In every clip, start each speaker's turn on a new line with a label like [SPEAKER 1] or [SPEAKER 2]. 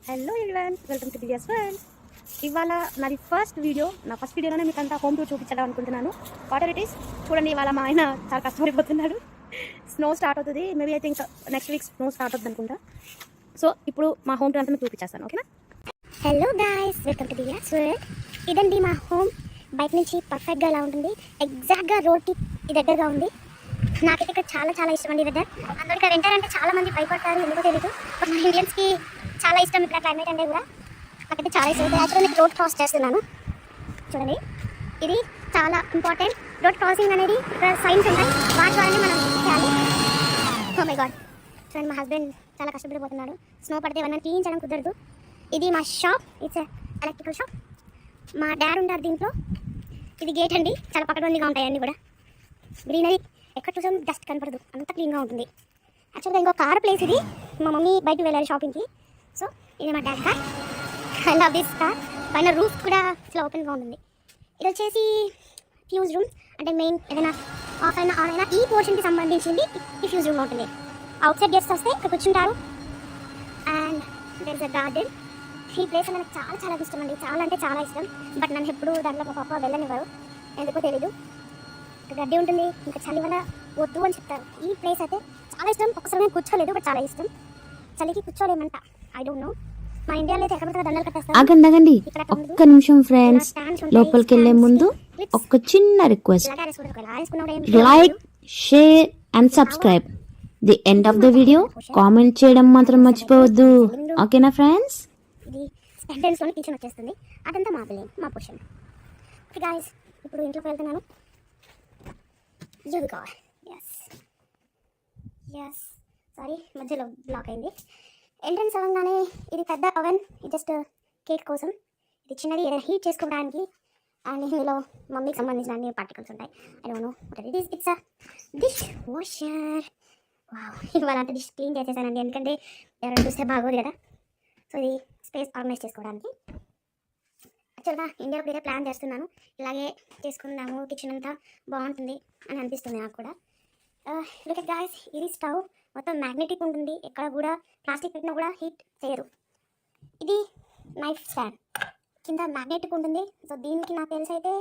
[SPEAKER 1] Hello everyone, welcome to Divya's world. ఇవాళ నాది first video. నా ఫస్ట్ వీడియోలోనే మీకు అంతా హోమ్ టూర్ చూపించడం అనుకుంటున్నాను. వాటర్ ఇట్ ఈస్ చూడండి. ఇవాళ మా ఆయన చాలా కష్టపడిపోతున్నాడు. స్నో స్టార్ట్ అవుతుంది, maybe I think next week snow start అవుతుంది అనుకుంటా. సో ఇప్పుడు మా హోమ్ టూర్ అంతా మీకు చూపించేస్తాను, ఓకేనా?
[SPEAKER 2] Hello guys, welcome to Divya's world. ఇదండి మా హోమ్. బయట నుంచి పర్ఫెక్ట్గా ఇలా ఉంటుంది. ఎగ్జాక్ట్గా రోడ్కి దగ్గరగా ఉంది. నాకైతే ఇక్కడ చాలా చాలా ఇష్టం అండి వెదర్. అందులో ఇక్కడ వింటర్ అంటే చాలా మంది భయపడతారు, ఎందుకో తెలియదు. బట్ మన ఇండియన్స్కి చాలా ఇష్టం ఇక్కడ క్లైమేట్ అంటే కూడా. నాకైతే చాలా ఇష్టం. యాక్చువల్గా మీకు రోడ్ క్రాస్ చేస్తున్నాను చూడండి. ఇది చాలా ఇంపార్టెంట్. రోడ్ క్రాసింగ్ అనేది ఇక్కడ సైన్స్ ఉంటాయి, వాటి ద్వారానే మనం చేయాలి. ఓ మై గాడ్, చూడండి మా హస్బెండ్ చాలా కష్టపడిపోతున్నాడు. స్నో పడితే ఇవన్నీ తీయించడం కుదరదు. ఇది మా షాప్, ఇట్స్ ఎలక్ట్రికల్ షాప్. మా డాడ్ ఉంటారు దీంట్లో. ఇది గేట్ అండి, చాలా పకడ్బందీగా ఉంటాయి అన్నీ కూడా. గ్రీనరీ ఎక్కడ చూసాం డస్ట్ కనపడదు, అంత క్లీన్గా ఉంటుంది. యాక్చువల్గా ఇంకో కార్ ప్లేస్ ఇది. మా మమ్మీ బయటకు వెళ్ళాలి షాపింగ్కి. సో ఇది మా dad car. I love this car. పైన రూఫ్ కూడా ఇట్లా ఓపెన్గా ఉంటుంది. ఇది వచ్చేసి ఫ్యూజ్ రూమ్, అంటే మెయిన్ ఏదైనా ఆఫ్ అయినా ఆన్ అయినా ఈ పోర్షన్కి సంబంధించింది ఈ ఫ్యూజ్ రూమ్లో ఉంటుంది. అవుట్ సైడ్ గెస్ట్స్ వస్తే ఇక్కడ కూర్చుంటారు. And there is a garden. ఈ ప్లేస్ నాకు చాలా చాలా ఇష్టం అండి, చాలా అంటే చాలా ఇష్టం. బట్ నన్ను ఎప్పుడు దాంట్లో మా పాప వెళ్ళనివ్వరు, ఎందుకో తెలీదు. ఇక్కడ గడ్డి ఉంటుంది, ఇంకా చలి వల్ల వద్దు అని చెప్తారు. ఈ ప్లేస్ అయితే చాలా ఇష్టం. ఒకసారి నేను కూర్చోలేదు, బట్ చాలా ఇష్టం. చలికి కూర్చోలేమంట, ఐ డోంట్ నో. మా ఇండియాలో అయితే ఎక్కడ దండలు కట్టేస్తారు.
[SPEAKER 3] ఆగండి ఒక్క నిమిషం ఫ్రెండ్స్, లోపలికి వెళ్ళే ముందు ఒక చిన్న request. Like, share and subscribe. The end of the video comment చేయడం మాత్రం మర్చిపోవద్దు, ఓకేనా ఫ్రెండ్స్?
[SPEAKER 2] ఇది ఎంట్రన్స్లోనే కిచెన్ వచ్చేస్తుంది. అదంతా మా బిల్డింగ్, మా పోర్షన్. ఓకే గాయ్స్, ఇప్పుడు ఇంట్లోకి వెళ్తున్నాను. ఎస్ సారీ, మధ్యలో బ్లాక్ అయింది. ఎంట్రన్స్ అవ్వగానే ఇది పెద్ద ఓవెన్, జస్ట్ కేక్ కోసం. ఇది చిన్నది, ఏదైనా హీట్ చేసుకోవడానికి. అండ్ ఇందులో మమ్మీకి సంబంధించిన అన్ని పార్టికల్స్ ఉంటాయి. I don't know what it is. It's a dish washer. Wow, ఇవాళ అంటే డిష్ క్లీన్ చేసేసానండి, ఎందుకంటే ఎవరైనా చూస్తే బాగోదు కదా. సో ఇది స్పేస్ ఆర్గనైజ్ చేసుకోవడానికి. యాక్చువల్గా ఇండియాలో ఇదే ప్లాన్ చేస్తున్నాను, ఇలాగే చేసుకుందాము, కిచెన్ అంతా బాగుంటుంది అని అనిపిస్తుంది నాకు కూడా. లుక్ ఎట్ గాయ్స్, ఇది స్టవ్ మొత్తం మ్యాగ్నెటిక్ ఉంటుంది. ఎక్కడ కూడా ప్లాస్టిక్ పెట్టినా కూడా హీట్ చేయరు. ఇది నైఫ్ స్టాండ్, కింద మ్యాగ్నెటిక్ ఉంటుంది. సో దీనికి నాకు తెలిసి అయితే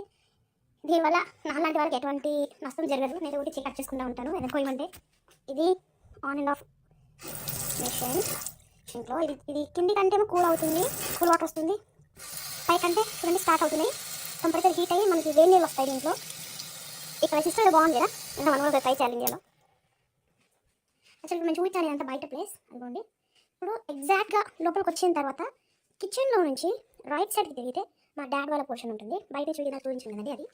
[SPEAKER 2] దీనివల్ల నాలాంటి వాళ్ళకి ఎటువంటి నష్టం జరగదు. నేను ఒకటి కట్ చేసుకుంటూ ఉంటాను ఎందుకోమంటే. ఇది ఆన్ అండ్ ఆఫ్ మెషిన్. ఇంట్లో ఇది కింది కంటే కూల్ అవుతుంది, కూల్ వాటర్ వస్తుంది. పై కంటే చూడండి స్టార్ట్ అవుతున్నాయి. కంపల్సరీ హీట్ అయ్యి మనకి వేడి నీళ్ళు వస్తాయి దీంట్లో. ఇక్కడ సిస్టమ్ బాగుంది కదా, ఇంకా మనం కూడా ట్రై చేయాలి ఇండియాలో. యాక్చువల్గా మేము చూపించాలి అంత బయట ప్లేస్ అనుకోండి. ఇప్పుడు ఎగ్జాక్ట్గా లోపలికి వచ్చిన తర్వాత కిచెన్లో నుంచి రైట్ సైడ్కి తిరిగితే మా డాడ్ వాళ్ళ పోర్షన్ ఉంటుంది. బయట చూపించింది కదండి, అది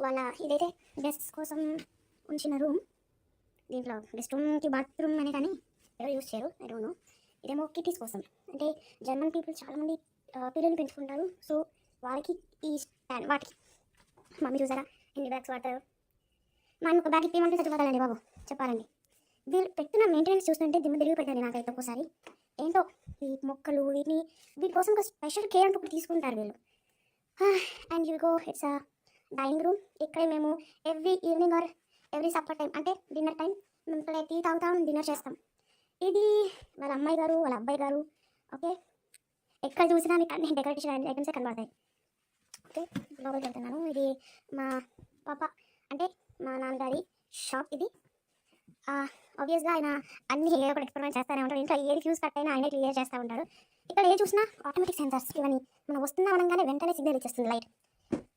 [SPEAKER 2] వాళ్ళ. ఇదైతే గెస్ట్స్ కోసం ఉంచిన రూమ్. దీంట్లో గెస్ట్ రూమ్కి బాత్రూమ్ అనే కానీ ఎవరు యూజ్ చేయరు, ఐ డోంట్ నో. ఇదేమో కిటీస్ కోసం, అంటే జర్మన్ పీపుల్ చాలామంది పిల్లల్ని పెంచుకుంటారు. సో వాళ్ళకి ఈ స్టాండ్, వాటికి మమ్మీ చూసారా ఎన్ని బ్యాగ్స్ వాడతారు. మనం ఒక బ్యాగ్ ఇప్పమంటే చచ్చిపోతానండి బాబు, చెప్పాలండి. వీళ్ళు పెట్టిన మెయింటెనెన్స్ చూస్తుంటే దిమ్మ తిరిగి పెడతాను నాకైతే ఒక్కోసారి. ఏంటో ఈ మొక్కలు వీటి కోసం ఒక స్పెషల్ కేర్ అంటూ ఒకటి తీసుకుంటారు వీళ్ళు. And you go, it's a dining room. ఇక్కడే మేము every evening or every supper time, అంటే డిన్నర్ టైం, మేము ఇక్కడ టీ తాగుతాం, డిన్నర్ చేస్తాం. ఇది వాళ్ళ అమ్మాయి గారు, వాళ్ళ అబ్బాయి గారు. ఓకే, ఎక్కడ చూసినా మీకు అన్ని డెకరేషన్ ఐటమ్సే కనబడతాయి. ఓకే, లోపలికి వెళ్తున్నాను. ఇది మా పాప, అంటే మా నాన్నగారి షాప్ ఇది. ఆబ్వియస్గా ఆయన అన్ని ఏదో ఒకటి ఎక్స్పెరిమెంట్ చేస్తూనే ఉంటారు. ఇంట్లో ఏది ఫ్యూజ్ కట్ అయినా ఆయనే క్లియర్ చేస్తూ ఉంటారు. ఇక్కడ ఏ చూసినా ఆటోమేటిక్ సెన్సర్స్, ఇవన్నీ మనం వస్తున్నా అనగానే వెంటనే సిగ్నల్ ఇచ్చేస్తుంది లైట్.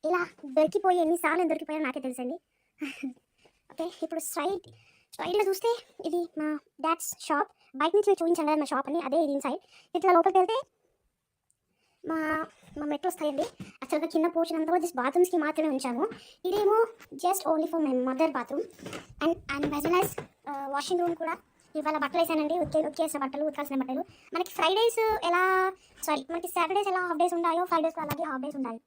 [SPEAKER 2] ఇలా దొరికిపోయి ఎన్నిసార్లు నేను దొరికిపోయానో నాకే తెలుసండి. ఓకే, ఇప్పుడు స్ట్రైట్లో చూస్తే ఇది మా డాడ్స్ షాప్. బయట నుంచి నేను చూపించాను కదా మా షాప్ అని, అదే ఇది ఇన్సైడ్. ఇట్లా లోపలికి వెళ్తే మా మెట్లు వస్తాయండి. యాక్చువల్గా కింద పోర్షన్ అంతా కూడా జస్ట్ బాత్రూమ్స్కి మాత్రమే ఉంచాము. ఇదేమో just only for my mother bathroom. And as well as washing room కూడా. ఇవాళ బట్టలు వేసానండి, ఉతికేసిన బట్టలు, ఉతకాల్సిన బట్టలు. మనకి మనకి సాటర్డేస్ ఎలా హాఫ్ డేస్ ఉంటాయో, ఫ్రైడేస్ అలాగే హాఫ్ డేస్ ఉండాలి.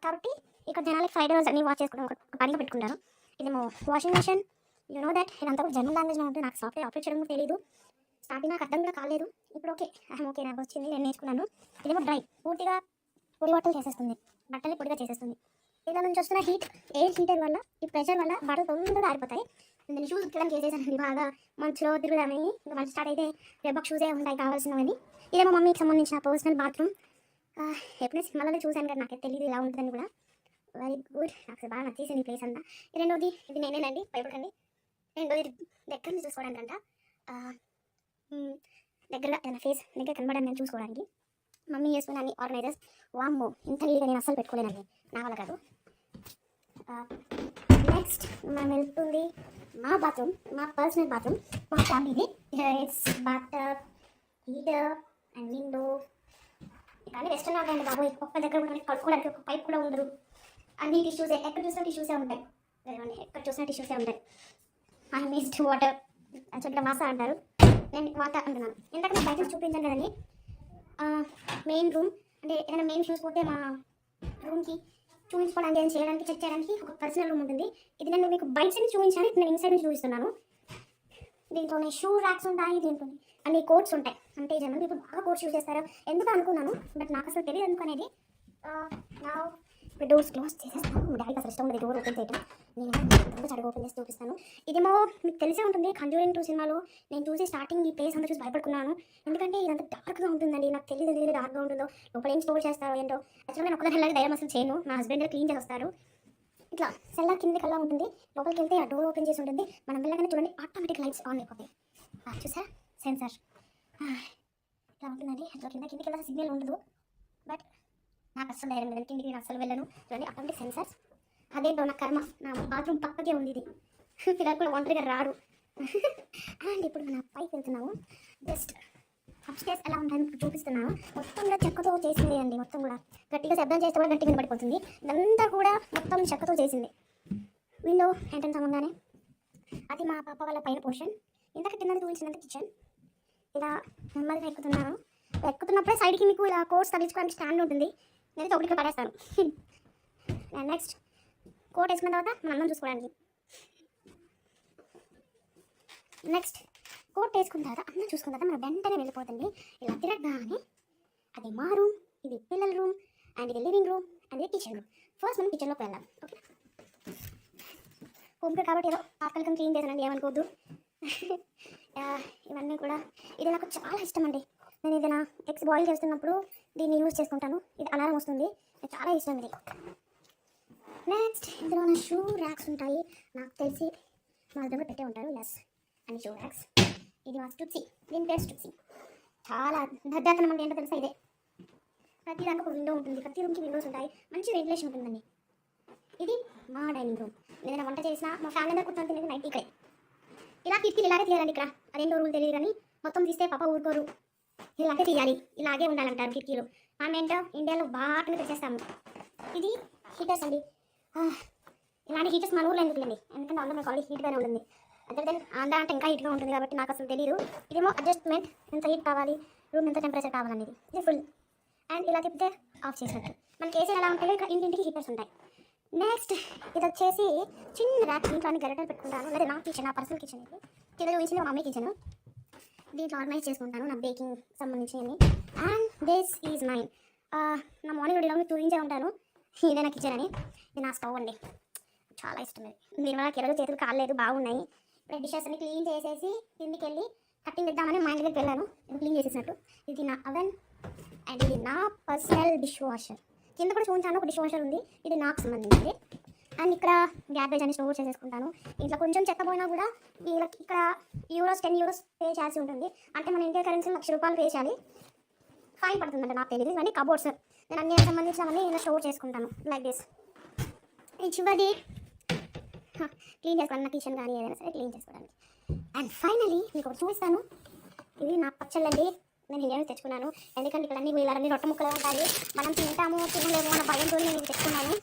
[SPEAKER 2] కాబట్టి ఇక్కడ జనాలకి ఫ్రైడేస్ అన్ని వాష్ చేసుకోవడం ఒక పనిగా పెట్టుకుంటారు. ఇదేమో washing machine. You know that ఇదంతా కూడా జర్మన్ లాంగ్వేజ్లో ఉంటుంది. నాకు సాఫ్ట్వేర్ ఆపరేట్ చేయడం తెలియదు. స్టార్టింగ్ నాకు అర్థం కూడా కాలేదు, ఇప్పుడు ఓకే ఓకే నాకు వచ్చింది, నేను నేర్చుకున్నాను. ఇదేమో డ్రై, పూర్తిగా పొడి బట్టలు చేసేస్తుంది, బట్టలు పొడిగా చేసేస్తుంది. ఇలా నుంచి వస్తున్న ఎయిర్ హీటర్ వల్ల, ఈ ప్రెషర్ వల్ల బట్టలు తొందరగా ఆరిపోతాయి. నేను షూస్ ఉత్తడానికి వేసేసానండి బాగా మంచులో తిరుగుదామని. ఇంకా మంచి స్టార్ట్ అయితే రెబాక్ షూసే ఉంటాయి కావాల్సినవని. ఇదేమో మమ్మీకి సంబంధించిన పర్సనల్ బాత్రూమ్. ఎప్పుడైనా సినిమాలో చూశాను కదా, నాకైతే తెలియదు ఇలా ఉంటుందని కూడా. వెరీ గుడ్, నాకు బాగా నచ్చేసింది ఈ ప్లేస్ అంతా. రెండోది ఇది నేనేనండి, భయపడకండి. రెండోది దగ్గర నుంచి చూసుకోవడానికంట, దగ్గరగా ఏదైనా ఫేస్ దగ్గర కనబడాలని నేను చూసుకోవడానికి. మమ్మీ చేసుకుని అన్ని ఆర్గనైజర్స్. వామ్మో, ఇంత నీట్గా నేను అస్సలు పెట్టుకోలేనండి, నా వల్ల కాదు. నెక్స్ట్ మనం వెళ్తుంది మా బాత్రూమ్, మా పర్సనల్ బాత్రూమ్, మా ఫ్యామిలీది. It's bath heater and window. కానీ వెస్టర్న్ ఉంటాయండి బాబు, ఒక్క దగ్గర కూడా కడుక్కోవడానికి ఒక పైప్ కూడా ఉండదు. అన్ని టిష్యూసే, ఎక్కడ చూసినా టిష్యూసే ఉంటాయి. ఎక్కడ చూసినా టిష్యూసే ఉంటాయి. ఐ మిస్డ్ వాటర్, యాక్చువల్గా వాస అంటారు, నేను వాటర్ అంటున్నాను. ఎందుకంటే నేను బయట చూపించాను కదండి. మెయిన్ రూమ్ అంటే ఏదైనా మెయిన్ షూస్ పోతే మా రూమ్కి చూపించుకోవడానికి, ఏం చేయడానికి, చెక్ చేయడానికి ఒక పర్సనల్ రూమ్ ఉంటుంది. ఇది నేను మీకు బయట నుంచి చూపించాను, నేను ఇన్సైడ్ నుంచి చూపిస్తున్నాను. దీంట్లోనే షూ ర్యాక్స్ ఉంటాయి, దీంట్లో అన్ని కోట్స్ ఉంటాయి. అంటే జనం ఇప్పుడు బాగా కోట్స్ యూజ్ చేస్తారు ఎందుకు అనుకున్నాను, బట్ నాకు అసలు తెలియదు ఎందుకు అనేది. నా డోర్స్ క్లోజ్ చేసేస్తాను. డాడీకి అసలు ఇష్టం ఉండదు డోర్ ఓపెన్ చేయడం. నేను చదువు ఓపెన్ చేసి చూపిస్తాను. ఇదేమో మీకు తెలిసే ఉంటుంది, కంజూరింగ్ 2 సినిమాలో నేను చూసి స్టార్టింగ్ ఈ ప్లేస్ అంతా చూసి భయపడుకున్నాను. ఎందుకంటే ఇదంతా డార్క్గా ఉంటుందండి, నాకు తెలియదు ఎందుకు డార్క్గా ఉంటుందో, లోపల ఏం స్టోర్ చేస్తారో ఏంటో. యాక్చువల్గా నేను ఒక్కదాని వెళ్ళాలి, ధైర్యం అసలు చేయను. మా హస్బెండ్ క్లీన్ చేసి వస్తారు. ఇట్లా సెల్లార్ కిందకి అలా ఉంటుంది, లోపలికి వెళ్తే ఆ డోర్ ఓపెన్ చేసి ఉంటుంది. మనం వెళ్ళగానే చూడండి ఆటోమేటిక్ లైట్స్ ఆన్ అయిపోతాయి. చూసారా సెన్సార్ ఇలా ఉంటుందండి. అట్లా కిందకి వెళ్ళాల్సిన సిగ్నల్ ఉండదు, బట్ నాకు అసలు ధైర్యం లేదండి, కిందికి నేను అసలు వెళ్ళను. చూడండి ఆటోమేటిక్ సెన్సార్స్. అదేంటో నా కర్మ, నా బాత్రూమ్ పక్కకే ఉంది ఇది. పిల్లలు కూడా ఒంటరిగా రారు. అండ్ ఇప్పుడు మనం పైకి వెళ్తున్నాము. జస్ట్ అప్స్టేర్స్ ఎలా ఉంటాయని చూపిస్తున్నాను. మొత్తం కూడా చెక్కతో చేసింది అండి, మొత్తం కూడా గట్టిగా శబ్దం చేస్తే కూడా గట్టిగా పడిపోతుంది. ఇదంతా కూడా మొత్తం చెక్కతో చేసింది. విండో ఎంట్రన్స్ అవ్వగానే అది మా పాప వాళ్ళ పైన పోర్షన్. ఇంతకు కింద చూపించినంత కిచెన్. ఇలా నెమ్మదిగా ఎక్కుతున్నాను. ఎక్కుతున్నప్పుడే సైడ్కి మీకు ఇలా కోట్స్ తగిలించుకోవడానికి స్టాండ్ ఉంటుంది, నేను ఒకటికి పడేస్తాను. అండ్ నెక్స్ట్ కోట్ వేసుకున్న తర్వాత మనం అన్నం చూసుకోవడానికి. నెక్స్ట్ కోట్ వేసుకున్న తర్వాత అన్నం చూసుకున్న తర్వాత మనం వెంటనే వెళ్ళిపోతుంది. ఇలా తిరగగానే అది మా రూమ్, ఇది పిల్లల రూమ్, అండ్ ఇది లివింగ్ రూమ్, అండ్ ఇది కిచెన్ రూమ్. ఫస్ట్ మనం కిచెన్లోకి వెళ్దాం. ఓకే, హోమ్కి కాబట్టి ఏదో తాత్కాలికం క్లీన్ చేశానండి, ఏమనుకోవద్దు. ఇవన్నీ కూడా ఇది నాకు చాలా ఇష్టం అండి. నేను ఏదైనా ఎగ్స్ బాయిల్ చేస్తున్నప్పుడు దీన్ని యూజ్ చేసుకుంటాను. ఇది అలారం వస్తుంది, నాకు చాలా ఇష్టం ఇది. నెక్స్ట్ ఇందులో నా షూ ర్యాక్స్ ఉంటాయి, నాకు తెలిసి మా హస్బెండ్ పెట్టే ఉంటారు. ఎస్, అన్ని షూ ర్యాక్స్. ఇది మా స్టుప్సీ, దీని పేరు స్టుప్సీ. చాలా దర్జాతనం అంటే ఏంటో తెలుసా, ఇదే. ప్రతి దానికి ఒక విండో ఉంటుంది, ప్రతి రూమ్కి విండోస్ ఉంటాయి, మంచి వెంటిలేషన్ ఉంటుందండి. ఇది మా డైనింగ్ రూమ్. ఏదైనా వంట చేసినా మా ఫ్యామిలీ అందరూ కూర్చొని తినేది నైట్ ఇక్కడే. ఇలా కిటికీలు ఇలాగే తీయాలండి. ఇక్కడ అదేంటో రూల్ తెలియదు కానీ మొత్తం తీస్తే పాప ఊరుకోరు, ఇలాగే తీయాలి, ఇలాగే ఉండాలంటారు కిటికీలు. ఏంటో ఇండియాలో బాగా తెచ్చేస్తాము. ఇది హీటర్స్ అండి. ఇలాంటి హీటర్స్ మన ఊర్లో ఎందుకులేండి, ఎందుకంటే అందులో మనకు ఆల్రెడీ హీట్గానే ఉంటుంది. అదే అందా అంటే ఇంకా హీట్గా ఉంటుంది కాబట్టి నాకు అసలు తెలియదు. ఇదేమో అడ్జస్ట్మెంట్, ఎంత హీట్ కావాలి, రూమ్ ఎంత టెంపరేచర్ కావాలనేది. ఇది ఫుల్. అండ్ ఇలా తిప్పితే ఆఫ్ చేసినట్టు. మనకి ఏసీ ఎలా ఉంటాయో ఇక్కడ ఇంటింటికి హీటర్స్ ఉంటాయి. నెక్స్ట్ ఇది వచ్చేసి చిన్న ర్యాక్, దీంట్లో అన్ని గరిటలు పెట్టుకుంటాను. లేదా నా కిచెన్, నా పర్సనల్ కిచెన్ ఇది. కింద చూపించింది మా మమ్మీ కిచెన్, దీంట్లో ఆర్గనైజ్ చేసుకుంటాను నా బేకింగ్ సంబంధించినవి. And this is mine. నా మార్నింగ్ వీడియోలో మీకు చూపించే ఉంటాను ఇదే నా కిచెన్ అని. ఇది నా స్టవ్ అండి, చాలా ఇష్టం ఇది. దీనివల్ల కిరలు చేతులు కాలేదు, బాగున్నాయి. ఇప్పుడు డిషెస్ అన్ని క్లీన్ చేసేసి కిందికి వెళ్ళి కట్టింగ్ ఇద్దామని మా ఇంటికి వెళ్ళాను, క్లీన్ చేసేసినట్టు. ఇది నా అవెన్ అండ్ ఇది నా పర్సనల్ డిష్ వాషర్. కింద కూడా చూపించాను, ఒక డిష్ వాషర్ ఉంది, ఇది నాకు సంబంధించింది. అండ్ ఇక్కడ గ్యార్బేజ్ అని స్టోర్ చేసేసుకుంటాను. ఇంట్లో కొంచెం చెత్త పోయినా కూడా వీళ్ళకి ఇక్కడ €10 పే చేయాల్సి ఉంటుంది. అంటే మన ఇండియా కరెన్సీ ₹1,00,000 పే చేయాలి, ఫైన్ పడుతుందంటే నాకు తెలియదు. ఇవన్నీ కబోర్డ్స్, నేను అన్ని సంబంధించినవన్నీ నేను స్టోర్ చేసుకుంటాను లైక్ దిస్. ఈ చివరి క్లీన్ చేసుకోవడానికి, నా కిచెన్ కానీ ఏదైనా సరే క్లీన్ చేసుకోవడానికి. అండ్ ఫైనలీ మీకు ఒకటి చూపిస్తాను. ఇది నా పచ్చళ్ళండి, నేను ఇండియా తెచ్చుకున్నాను. ఎందుకంటే ఇక్కడ అన్ని వీళ్ళని రొట్టె ముక్కలు ఉంటాయి, మనం తింటాము తినలేము అన్న భయంతో నేను ఇవి తెచ్చుకున్నాను.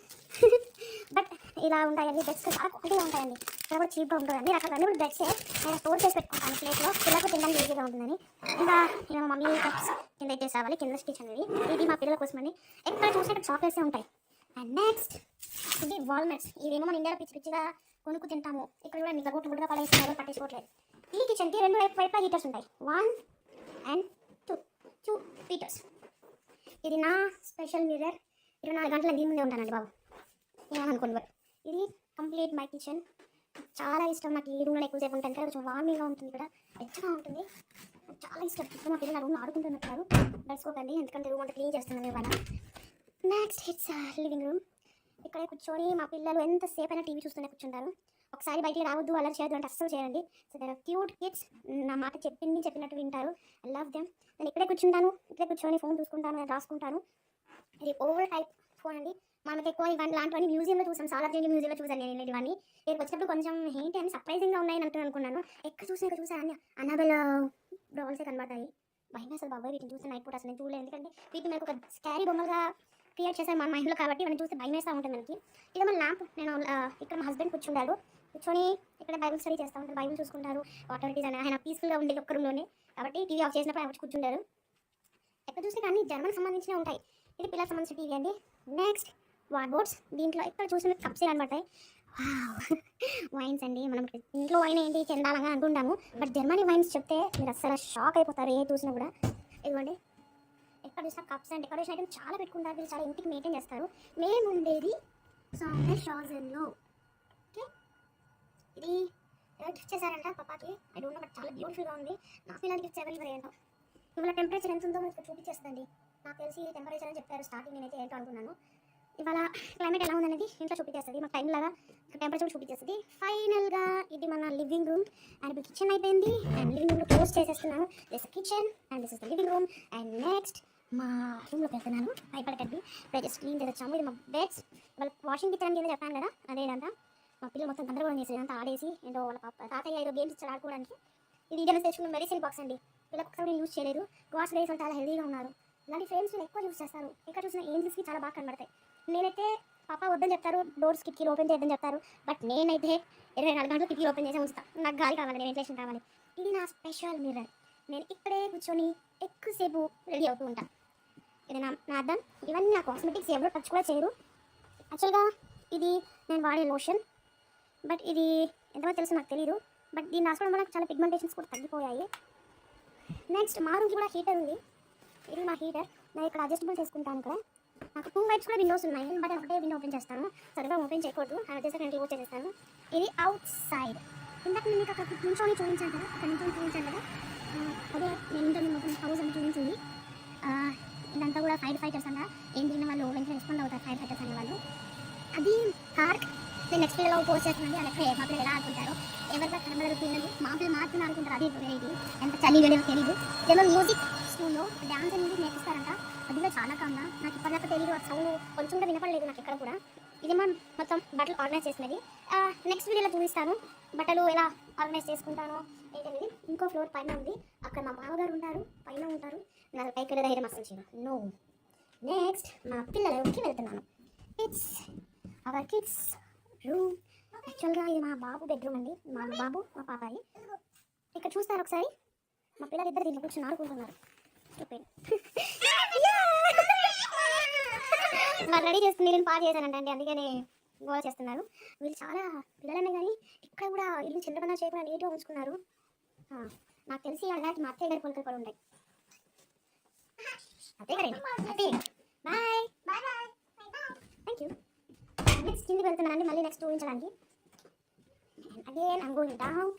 [SPEAKER 2] బట్ ఇలా ఉంటాయండి, బెడ్స్ చాలా క్వాలిటీగా ఉంటాయండి, ఇక్కడ కూడా చీప్గా ఉంటుందండి. అక్కడ అన్ని కూడా బెడ్సే నేను స్టోర్ చేసి పెట్టుకుంటాను ప్లేట్లో, పిల్లలకు తినడానికి ఈజీగా ఉంటుందని. ఇంకా ఇలా మమ్మీ కప్స్ కింద ఇచ్చేసి రావాలి, కింద కిచెన్ ఇది మా పిల్లల కోసమని. ఎక్కడ చూసినా ఇక్కడ చాక్లెట్సే ఉంటాయి. అండ్ నెక్స్ట్ ఇది వాల్నట్స్. ఇదేమో మన ఇండియాలో పిచ్చి పిచ్చిగా కొనుక్కు తింటాము, ఇక్కడ కూడా మీకు గుట్టుగా పడేస్తున్నారు, పట్టించుకోవట్లేదు. ఈ కిచెన్కి 2 వైపులా హీటర్స్ ఉంటాయి, 1 and 2 హీటర్స్. ఇది నా స్పెషల్ మిర్రర్, 24 గంటల దీని ముందే ఉంటానండి బాబు, ఏమనుకోండి. బట్ ఇది కంప్లీట్ మై కిచెన్, చాలా ఇష్టం. నాకు ఈ రూమ్లో ఎక్కువసేపు ఉంటాను కదా, కొంచెం వార్మింగ్గా ఉంటుంది ఇక్కడ, వెచ్చగా ఉంటుంది, నాకు చాలా ఇష్టం. ఇప్పుడు మా పిల్లలు నా రూమ్లో ఆడుకుంటున్నారు, దర్శకోకండి ఎందుకంటే రూమ్ అంతా క్లీన్ చేస్తున్నాను ఇవాళ. Next it's living room. ఇక్కడే కూర్చొని మా పిల్లలు ఎంతసేపు అయినా టీవీ చూస్తూనే కూర్చుంటారు. ఒకసారి బయటికి రావద్దు, అలా చేయొద్దు అంటే అస్సలు చేయండి. So there are cute kids, నా మాట చెప్పినట్టు వింటారు. I love them. నేను ఇక్కడే కూర్చొని ఫోన్ చూసుకుంటాను, నేను రాసుకుంటాను. ఇది ఓల్డ్ టైప్ ఫోన్ అండి. మనకి ఎక్కువ ఇలాంటివన్నీ మ్యూజియంలో చూసాం, సాలార్జంగ్ మ్యూజియంలో చూసాను నేను ఇవన్నీ. ఇక్కడికి వచ్చినప్పుడు కొంచెం ఏంటి అని సర్ప్రైజింగ్గా ఉన్నాయని అనుకున్నాను. ఎక్కడ చూసాను అన్ని అనాబెల్ డాల్సే కనబడతాయి. భయం అసలు బాబాయ్ వీటిని చూస్తే నైట్ పూట అసలు నేను చూడలేదు, ఎందుకంటే వీటిని మనకు ఒక స్కారీ బొమ్మలుగా క్రియేట్ చేశాను మన మైండ్లో, కాబట్టి మనం చూస్తే భయం వేస్తూ ఉంటుంది మనకి. ఇది మన ల్యాంప్. నేను ఇక్కడ మా హస్బెండ్ కూర్చొని ఇక్కడ బైబుల్ స్టడీ చేస్తూ ఉంటారు, బైబుల్ చూసుకుంటారు. ఆటోరిటీస్ అని ఆయన పీస్ఫుల్గా ఉండేది ఒక్క రూమ్లోనే, కాబట్టి టీవీ ఆఫ్ చేసినప్పుడు ఆయన వచ్చి కూర్చుంటారు. ఎక్కడ చూస్తే కానీ జర్మన్ సంబంధించినవి ఉంటాయి. ఇది పిల్లలకు సంబంధించిన టీవీ అండి. నెక్స్ట్ వార్డ్బోర్డ్స్. దీంట్లో ఎక్కడ చూసిన కప్సే కనబడతాయి. వైన్స్ అండి. మనం ఇంట్లో వైన్ ఏంటి చెందాలంగా అనుకుంటాము, బట్ జర్మనీ వైన్స్ చెప్తే మీరు అసలు షాక్ అయిపోతారు ఏ చూసినా కూడా. ఇదిగోండి, ఎక్కడ చూసినా కప్స్ అండ్ డెకరేషన్ ఐటమ్ చాలా పెట్టుకుంటారు, వీళ్ళు చాలా ఇంటికి మెయింటైన్ చేస్తారు. మేము ఉండేది షాజన్లో. ఓకే, ఇది ఎవరు గిఫ్ట్ చేశారంట పాపాకి, ఐ డోంట్ నో, బట్ చాలా బ్యూటిఫుల్గా ఉంది. నా పిల్లలకి గిఫ్ట్ ఎవరు ఏంటో. ఇవాళ టెంపరేచర్ ఎంత ఉందో మీకు చూపించేస్తుంది. నాకు తెలిసి టెంపరేచర్ అని చెప్పారు స్టార్టింగ్, నేనైతే ఏంటో అనుకున్నాను. ఇవాళ క్లైమేట్ ఎలా ఉందనేది ఇంట్లో చూపించేస్తుంది, మాకు టైం లాగా టెంపరేచర్ చూపించేస్తుంది. ఫైనల్గా ఇది మన లివింగ్ రూమ్ అండ్ ఇప్పుడు కిచెన్ అయిపోయింది అండ్ లివింగ్ రూమ్లో క్లోజ్ చేసేస్తున్నాను. This kitchen and this is the living room. And next మా రూమ్లోకి వెళ్తున్నాను, భయపడకండి. ఇప్పుడు జస్ట్ క్లీన్ చేసేసాము. ఇది మా బెడ్స్. వాళ్ళ వాషింగ్ కిచెన్ కింద చెప్పాను కదా, అదేదంతా మా పిల్లలు మొత్తం గందరగోళం చేసేది, అంతా ఆడేసి ఏంటో వాళ్ళ తాతయ్య ఏదో గేమ్స్ ఇచ్చారు ఆడుకోవడానికి. ఇది ఇదే తెచ్చుకున్న మెడిసిన్ బాక్స్ అండి. పిల్లలకు ఒకసారి యూజ్ చేయలేదు, గాడ్స్ డేస్ చాలా హెల్దీగా ఉన్నారు. ఇలాంటి ఫ్రేమ్స్ ఎక్కువ యూజ్ చేస్తారు, ఇక్కడ చూసిన ఏంజల్స్కి చాలా బాగా కనబడతాయి. నేనైతే పాప వద్దని చెప్తారు, డోర్స్ కిటికీలు ఓపెన్ చేయొద్దని చెప్తారు, బట్ నేనైతే 24 గంటలు కిటికీలు ఓపెన్ చేసి ఉంచుతాను. నాకు గాలి కావాలి, నేను వెంటిలేషన్ కావాలి. ఇది నా స్పెషల్ మిర్రర్. నేను ఇక్కడే కూర్చొని ఎక్కువసేపు రెడీ అవుతూ ఉంటాను. ఇది నా అర్థం. ఇవన్నీ నా కాస్మెటిక్స్ ఎవరు టచ్ కూడా చేయరు. యాక్చువల్గా ఇది నేను వాడే లోషన్, బట్ ఇది ఎంతవరకు తెలుసు నాకు తెలియదు, బట్ దీన్ని రాసుకోవడం వల్ల చాలా పిగ్మెంటేషన్స్ కూడా తగ్గిపోయాయి. నెక్స్ట్ మా రూమ్కి కూడా హీటర్ ఉంది. ఇది మా హీటర్. నేను ఇక్కడ అడ్జస్టబుల్ చేసుకుంటాను. ఇక్కడ నాకు 2 వైట్స్ కూడా విండోస్ ఉన్నాయి, బట్ ఒకటే విండో ఓపెన్ చేస్తాను. సరిగ్గా ఓపెన్ చేయకూడదు, అది వచ్చేసి నేను క్లోజ్ చేసేస్తాను. ఇది అవుట్ సైడ్. ఇందాక నేను మీకు అక్కడ నించొని చూపించాను కదా, అక్కడ నించొని చూపించాను కదా, అదే నేను ఇంట్లో మొత్తం హౌస్ అని చూపించింది. ఇదంతా కూడా ఫైటర్స్ అంట. ఏం తిన్న వాళ్ళు వెంటనే రెస్పాండ్ అవుతారు ఫైటర్స్ అనే వాళ్ళు. అది పార్క్. నేను నెక్స్ట్ పిల్లలు పోస్ట్ చేస్తున్నాను, అది ఎక్కడ మా పిల్లలు ఎలా ఆడుకుంటారు, ఎవరితో కనబడరు పిల్లలు, మా పిల్లలు మాత్రమే ఆడుకుంటారు. అది ఇది ఎంత చలి వేయడం తెలియదు. ఏదో మ్యూజిక్ స్కూల్లో డ్యాన్స్ అనేది నేర్పిస్తారంట, అది కూడా చాలా కామ్గా. నాకు ఇప్పటిదాకా తెలియదు, ఆ సౌండ్ కొంచెం కూడా వినపడలేదు నాకు ఎక్కడ కూడా. ఇది మనం మొత్తం బట్టలు ఆర్గనైజ్ చేసినది. నెక్స్ట్ వీడియోలో చూపిస్తాను బట్టలు ఎలా ఆర్గనైజ్ చేసుకుంటాను ఏంటనేది. ఇంకో ఫ్లోర్ పైన ఉంది, అక్కడ మా బావగారు ఉంటారు, పైన ఉంటారు. నాకు పైకి వెళ్ళే ధైర్యం అసలు చేయను, నో. నెక్స్ట్ మా పిల్లల రూమ్కి వెళ్తున్నాను. It's our kids room. యాక్చువల్గా ఇది మా బాబు బెడ్రూమ్ అండి, మా బాబు మా పాపాయి. ఇక్కడ చూస్తారు ఒకసారి, మా పిల్లలు ఇద్దరు దీంట్లో కూర్చొని ఆడుకుంటున్నారు. వాళ్ళు రెడీ చేస్తుంది, నేను పాడు చేశానంటే అందుకని గోల చేస్తున్నారు. వీళ్ళు చాలా పిల్లలనే కానీ ఇక్కడ కూడా ఇల్లు చిన్నపన్నా చేయకుండా నీట్గా ఉంచుకున్నారు. నాకు తెలిసి అలాంటి మా అత్తయ్య గారి పొలకలు కూడా ఉంటాయి. అత్తయ్య గారండి, అత్తయ్య bye bye bye, thank you. Next కిందికి వెళ్తున్నానండి, మళ్ళీ నెక్స్ట్ ఊహించడానికి. Again I'm going down.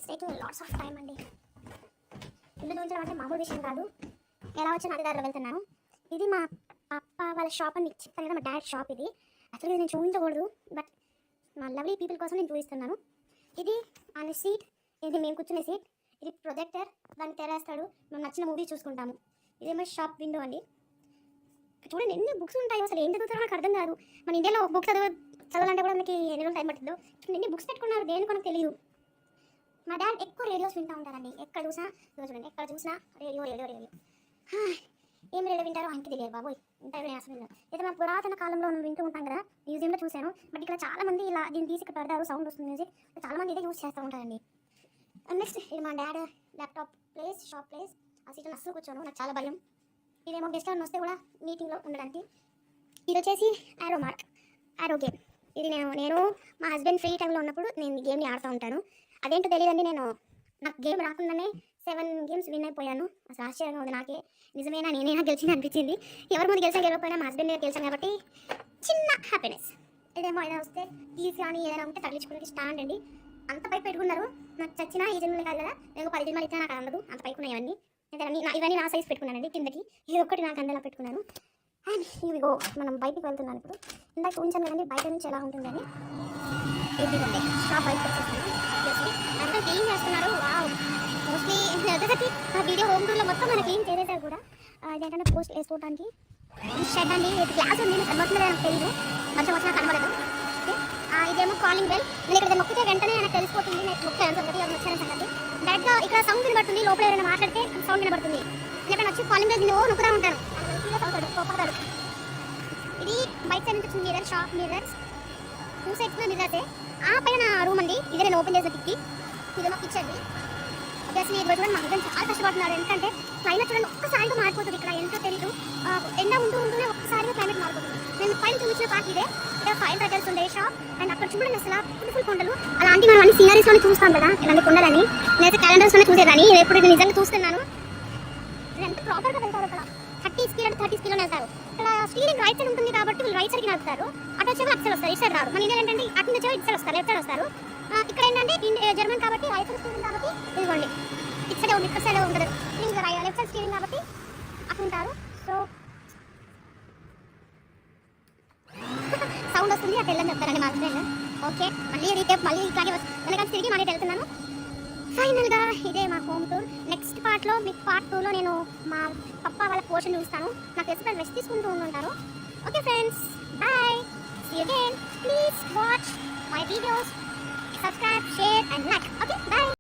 [SPEAKER 2] Taking lots of time అండి. ఇల్లు చూపించడం అంటే మామూలు విషయం కాదు. ఎలా వచ్చాను అదే దారిలో వెళ్తున్నాను. ఇది మా అప్ప వాళ్ళ షాప్ అని చెప్తాను కదా, మా డాడ్ షాప్. ఇది యాక్చువల్గా నేను చూపించకూడదు, బట్ మా లవ్లీ పీపుల్ కోసం నేను చూపిస్తున్నాను. ఇది ఆయన సీట్, ఇది మేము కూర్చునే సీట్. ఇది ప్రొజెక్టర్, దాన్ని తెరేస్తాడు, మనం నచ్చిన మూవీ చూసుకుంటాము. ఇదేమో షాప్ విండో అండి. చూడండి ఎన్ని బుక్స్ ఉంటాయో, అసలు ఏం చదువుతారో నాకు అర్థం కాదు. మన ఇండియాలో బుక్ చదవాలంటే కూడా మనకి ఎన్ని రోజులు టైం పట్టిందో. ఎన్ని బుక్స్ పెట్టుకున్నారు దేని కొనకు తెలియదు. మా డాడ్ ఎక్కువ రేడియోస్ వింటూ ఉంటారండి, ఎక్కడ చూసినా చూడండి, ఎక్కడ చూసినా రేడియో రేడియో రేడియో. ఏం రేడియో వింటారో ఆయనకి తెలియదు బాబోయ్, ఉంటాయి అసలు. అయితే మన పురాతన కాలంలో మనం వింటూ ఉంటాం కదా, మ్యూజియంలో చూశాను. బట్ ఇక్కడ చాలా మంది ఇలా దీన్ని తీసి ఇక్కడ పెడతారు, సౌండ్ వస్తుంది మ్యూజిక్, చాలా మంది ఇదే యూజ్ చేస్తూ ఉంటారండి. నెక్స్ట్ ఇది మా dad laptop place, shop place. ఆ సీట్లో అస్సలు కూర్చోను, నాకు చాలా భయం. ఇదేమో గెస్ట్ హౌస్ వస్తే కూడా మీటింగ్లో ఉండడానికి. ఇది వచ్చేసి ఆరో మార్క్, ఆరో గేమ్. ఇది నేను మా హస్బెండ్ ఫ్రీ టైంలో ఉన్నప్పుడు నేను ఈ గేమ్ని ఆడుతూ ఉంటాను. అదేంటో తెలియదండి, నాకు గేమ్ రాకుండానే 7 గేమ్స్ విన్ అయిపోయాను. అసలు ఆశ్చర్యంగా ఉంది నాకే, నిజమేనా నేనేనా గెలిచింది అనిపించింది. ఎవరి ముందు గెలిచాను గెలవకపోయినా మా హస్బెండ్ దగ్గర గెలిచాను కాబట్టి చిన్న హ్యాపీనెస్. ఏదేమో ఏదైనా వస్తే కీస్ కానీ ఏదైనా ఉంటే తగిలించుకోవడానికి స్టాండ్ అండి. అంత పైకి పెట్టుకున్నారు. నాకు చచ్చినా ఈ జన్మలే కాదు కదా, నేను 10 జన్మలు ఇచ్చినా నాకు అందదు అంత పైకి ఉన్నాయి ఇవన్నీ. ఇవన్నీ నా సైజ్ పెట్టుకున్నానండి కిందకి. ఇది ఒక్కటి నాకు అందేలా పెట్టుకున్నాను. అండ్ ఇవిగో మనం బయటికి వెళ్తున్నాను ఇప్పుడు. ఇందాక చూపించాను కదండి బయట నుంచి ఎలా ఉంటుందని. ఇదిగోండి షాప్ బయటకు వచ్చేసింది. అంతా క్లీన్ చేస్తున్నారు. వావ్, మోస్ట్లీ ఆ వీడియో హోమ్ టూర్లో మొత్తం మనం క్లీన్ చేసేసారు కూడా. ఇదేంటంటే పోస్ట్ వేసుకోవడానికి షెడ్ అండి. గ్లాస్ ఉంది, మీకు కనబడుతుందో నాకు తెలియదు, మంచిగా వచ్చినా కనబడదు. ఓకే, ఇదేమో కాలింగ్ బెల్. నేను ఇక్కడ మొక్కితే వెంటనే నాకు తెలిసిపోతుంది నాకు మొక్కాను సంగతి, అది వచ్చాను సంగతి. డైరెక్ట్గా ఇక్కడ సౌండ్ వినబడుతుంది, లోపల ఎవరైనా మాట్లాడితే సౌండ్ వినబడుతుంది. నేను ఎక్కడ వచ్చి కాలింగ్ బెల్ నువ్వు నొక్కుతా ఉంటాను, సీరియస్ అవుతాడు, కోపడతాడు. ఇది బైక్ సైడ్ నుంచి వచ్చిన మిర్రర్, షాప్ మిర్రర్స్, 2 సైడ్స్ మిర్రర్సే. ఆ పైన రూమ్ అండి, ఇదే నేను ఓపెన్ చేసిన కిక్కి. ఇదేమో కిచెన్ అండి. అసలు ఇది చూడండి, మా హస్బెండ్ చాలా కష్టపడుతున్నారు. ఎందుకంటే క్లైమేట్ చూడండి ఒక్కసారిగా మారిపోతుంది. ఇక్కడ ఎంతో తెలీదు, ఎండ ఉంటూనే ఒక్కసారిగా క్లైమేట్ మారిపోతుంది. నేను పైన చూపించిన పార్ట్ ఇదే. ఇక్కడ ఫైర్ బ్రదర్స్ ఉండే షాప్. అండ్ అక్కడ చూడండి అసలు బ్యూటిఫుల్ కొండలు. అలాంటి మనం అన్ని సీనరీస్లోనే చూస్తాం కదా ఇలాంటి కొండలని. నేనైతే క్యాలెండర్స్లోనే చూసేదాన్ని, ఎప్పుడు ఇది నిజంగా చూస్తున్నాను. ఎంత ప్రాపర్గా వెళ్తారు అక్కడ. 30 స్పీడ్లో వెళ్తారు. ఇక్కడ స్టీరింగ్ రైట్ సైడ్ ఉంటుంది కాబట్టి వీళ్ళు రైట్ సైడ్కి నడుపుతారు. అటు వచ్చేవి అటు సైడ్ వస్తారు, ఇటు సైడ్ రారు. మన ఇండియా ఏంటంటే అటు నుంచి వచ్చేవి ఇటు సైడ్ వస్తారు, లెఫ్ట్ సైడ్ వస్తారు. ఇక్కడ ఏంటంటే జర్మన్ కాబట్టి రైట్ సైడ్ స్టీరింగ్ కాబట్టి ఇదిగోండి ఇటు సైడ్ ఉంది, ఇక్కడ సైడ్ ఉంటుంది. ఇంకా లెఫ్ట్ సైడ్ స్టీరింగ్ కాబట్టి అక్కడ ఉంటారు. సో సౌండ్ వస్తుంది, అటు వెళ్ళని చెప్తారండి మా హస్బెండ్. ఓకే, మళ్ళీ రీటేప్ మళ్ళీ ఇట్లాగే వెనకాల తిరిగి మళ్ళీ వెళ్తున్నాను. ఫైనల్గా ఇదే మా హోమ్ టూర్. నెక్స్ట్ పార్ట్లో మీకు పార్ట్ 2లో నేను మా పప్పా వాళ్ళ పోర్షన్ చూస్తాను. నాకు తెలిసి రెస్ట్ తీసుకుంటూ ఉంటారు. Okay friends, bye, see you again. Please watch my videos, subscribe, share and like. Okay, bye.